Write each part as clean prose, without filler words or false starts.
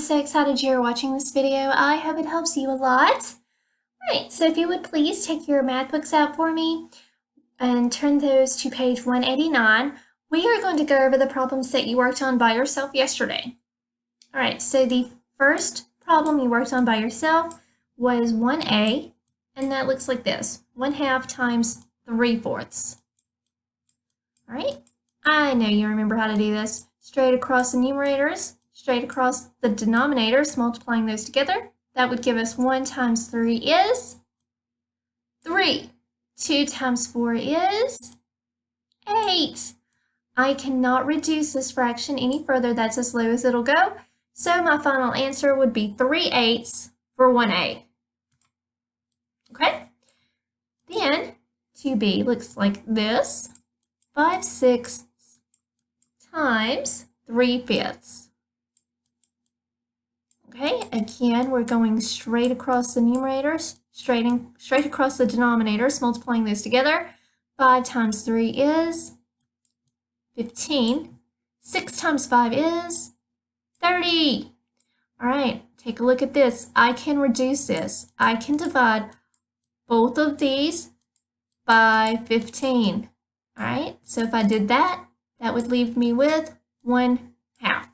so excited you're watching this video. I hope it helps you a lot. Alright, so if you would please take your math books out for me and turn those to page 189. We are going to go over the problems that you worked on by yourself yesterday. Alright, so the first problem you worked on by yourself was 1a, and that looks like this. 1/2 times 3/4. Alright, I know you remember how to do this. Straight across the numerators, straight across the denominators, multiplying those together. That would give us 1 times 3 is 3. 2 times 4 is 8. I cannot reduce this fraction any further. That's as low as it'll go. So my final answer would be 3/8 for 1a. Okay? Then 2b looks like this. 5/6 times 3/5. Okay, again, we're going straight across the numerators, straight across the denominators, multiplying those together. 5 times 3 is 15. 6 times 5 is 30. All right, take a look at this. I can reduce this. I can divide both of these by 15. All right, so if I did that, that would leave me with 1/2.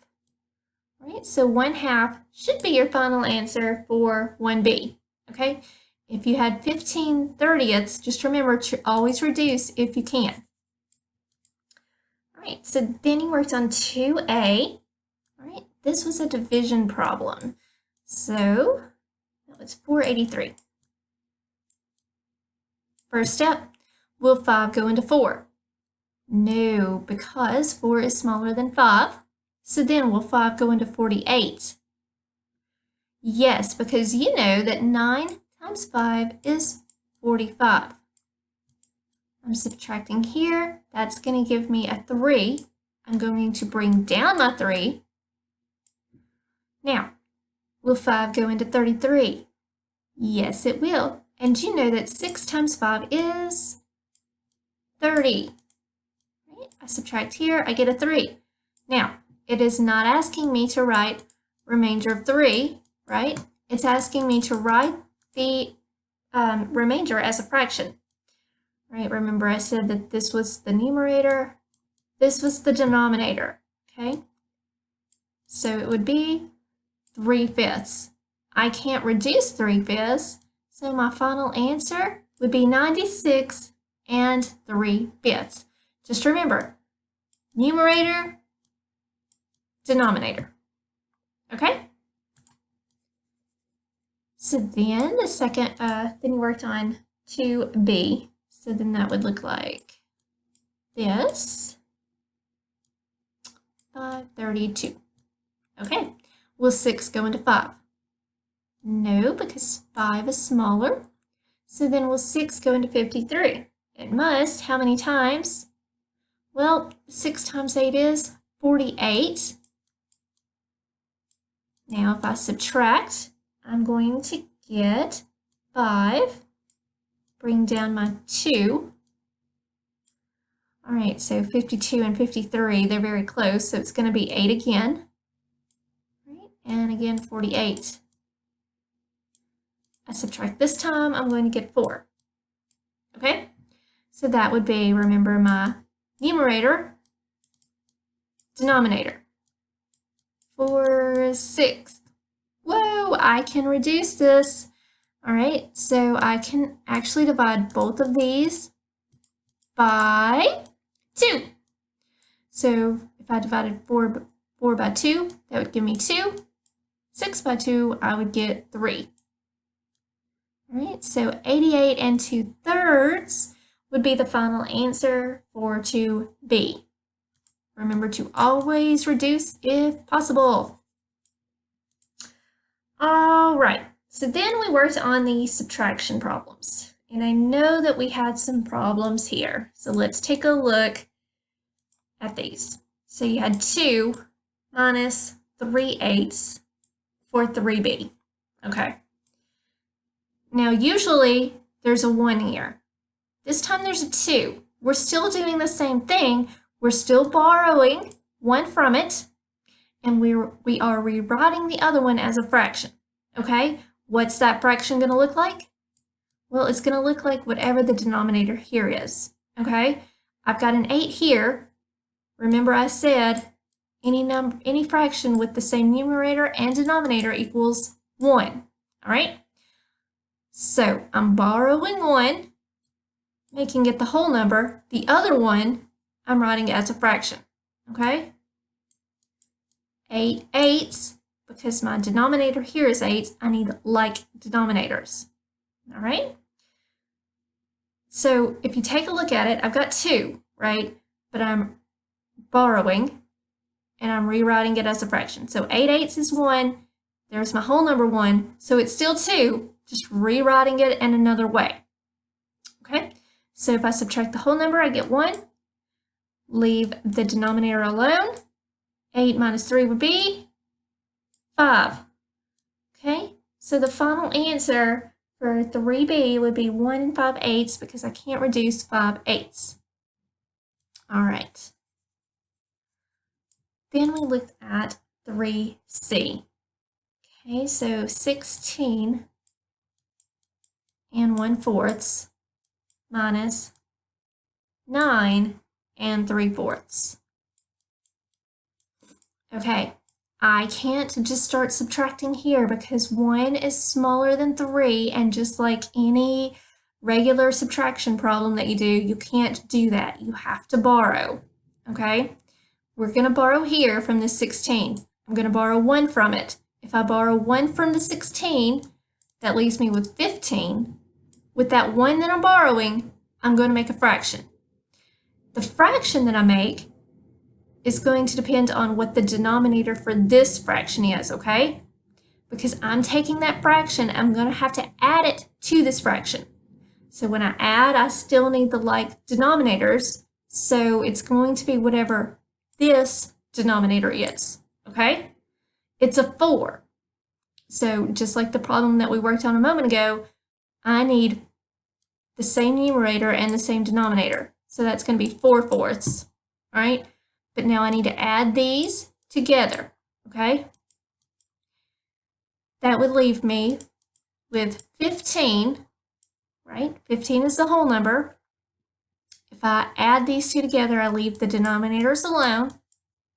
All right, so 1/2 should be your final answer for 1b. Okay, if you had 15/30ths, just remember to always reduce if you can. All right, so then you worked on 2a. All right, this was a division problem. So that was 483. First step, will 5 go into 4? No, because 4 is smaller than 5. So then will 5 go into 48? Yes, because you know that 9 times 5 is 45. I'm subtracting here. That's going to give me a 3. I'm going to bring down my 3. Now, will 5 go into 33? Yes, it will. And you know that 6 times 5 is 30. Right? I subtract here, I get a 3. Now, it is not asking me to write remainder of 3, right? It's asking me to write the remainder as a fraction. Right? Remember I said that this was the numerator, this was the denominator, okay? So it would be 3/5. I can't reduce 3/5, so my final answer would be 96 and 3/5. Just remember, numerator, denominator, okay? So then the second, then you worked on 2b. So then that would look like this, 532. Okay, will 6 go into 5? No, because 5 is smaller. So then will 6 go into 53? It must. How many times? Well, 6 times 8 is 48. Now if I subtract, I'm going to get 5. Bring down my 2. All right, so 52 and 53, they're very close, so it's going to be 8 again. Right, and again 48. I subtract this time, I'm going to get 4. Okay, so that would be, remember, my numerator, denominator. 4/6. Whoa, I can reduce this. All right, so I can actually divide both of these by 2. So if I divided 4 by 2, that would give me 2. 6 by 2, I would get 3. All right, so 88 and 2/3 would be the final answer for 2b. Remember to always reduce if possible. All right. So then we worked on the subtraction problems, and I know that we had some problems here. So let's take a look at these. So you had 2 minus 3/8 for 3b. Okay. Now usually there's a 1 here. This time there's a 2. We're still doing the same thing. We're still borrowing 1 from it, and we are rewriting the other one as a fraction. Okay, what's that fraction going to look like? Well, it's going to look like whatever the denominator here is. Okay, I've got an 8 here. Remember I said any fraction with the same numerator and denominator equals 1. All right, so I'm borrowing 1, making it the whole number. The other one, I'm writing it as a fraction. Okay, 8/8, because my denominator here is 8, I need like denominators. All right, so if you take a look at it, I've got 2, right? But I'm borrowing and I'm rewriting it as a fraction. So 8/8 is 1. There's my whole number 1. So it's still 2, just rewriting it in another way. Okay, so if I subtract the whole number, I get 1. Leave the denominator alone. 8 minus 3 would be 5. Okay, so the final answer for 3B would be 1 5/8 because I can't reduce 5/8. All right. Then we looked at 3C. Okay, so 16 and 1/4 minus 9 and 3/4. Okay, I can't just start subtracting here because 1 is smaller than 3, and just like any regular subtraction problem that you do, you can't do that. You have to borrow, okay? We're going to borrow here from the 16. I'm going to borrow 1 from it. If I borrow 1 from the 16, that leaves me with 15. With that 1 that I'm borrowing, I'm going to make a fraction. The fraction that I make is going to depend on what the denominator for this fraction is, okay? Because I'm taking that fraction, I'm going to have to add it to this fraction. So when I add, I still need the like denominators, so it's going to be whatever this denominator is, okay? It's a 4. So just like the problem that we worked on a moment ago, I need the same numerator and the same denominator. So that's going to be 4/4, all right? But now I need to add these together, okay? That would leave me with 15, right? 15 is the whole number. If I add these two together, I leave the denominators alone,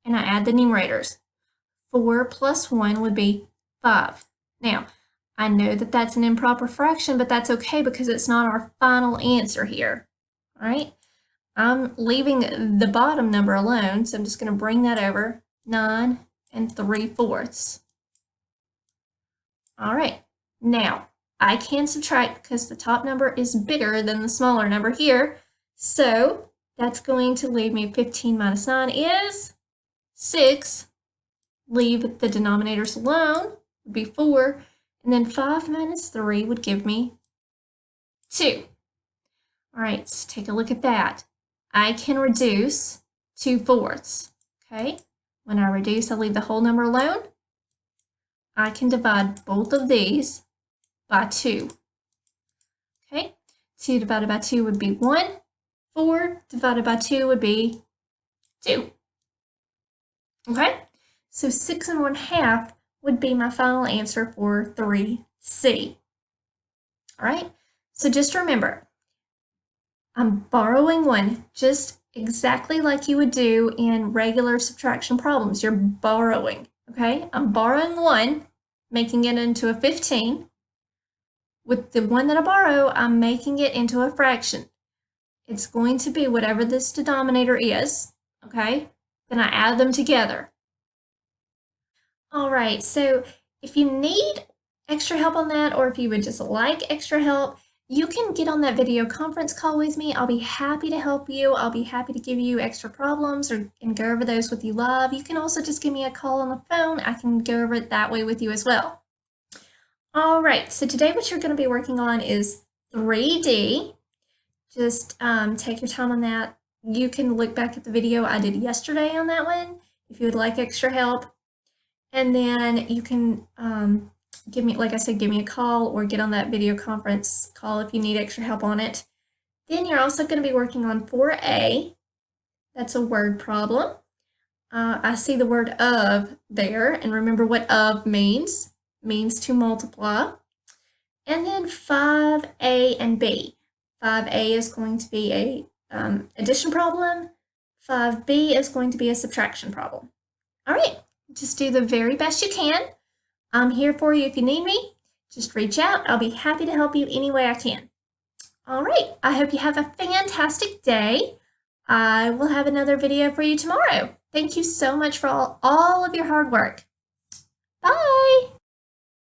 and I add the numerators. 4 plus 1 would be 5. Now, I know that that's an improper fraction, but that's okay because it's not our final answer here, all right? I'm leaving the bottom number alone, so I'm just going to bring that over, 9 and 3/4. All right, now I can subtract because the top number is bigger than the smaller number here, so that's going to leave me 15 minus 9 is 6. Leave the denominators alone, would be 4, and then 5 minus 3 would give me 2. All right, so take a look at that. I can reduce 2/4, okay? When I reduce, I leave the whole number alone. I can divide both of these by 2, okay? 2 divided by 2 would be 1. 4 divided by 2 would be 2, okay? So 6 1/2 would be my final answer for 3C, all right? So just remember, I'm borrowing 1, just exactly like you would do in regular subtraction problems. You're borrowing, okay? I'm borrowing 1, making it into a 15. With the 1 that I borrow, I'm making it into a fraction. It's going to be whatever this denominator is, okay? Then I add them together. All right, so if you need extra help on that, or if you would just like extra help, you can get on that video conference call with me. I'll be happy to help you. I'll be happy to give you extra problems and go over those with you live. You can also just give me a call on the phone. I can go over it that way with you as well. All right, so today what you're going to be working on is 3D. Just take your time on that. You can look back at the video I did yesterday on that one if you would like extra help. And then you can give me, like I said, give me a call or get on that video conference call if you need extra help on it. Then you're also going to be working on 4A. That's a word problem. I see the word of there, and remember what of means. Means to multiply. And then 5a and b. 5a is going to be a addition problem. 5b is going to be a subtraction problem. All right, just do the very best you can. I'm here for you if you need me. Just reach out. I'll be happy to help you any way I can. All right, I hope you have a fantastic day. I will have another video for you tomorrow. Thank you so much for all of your hard work. Bye.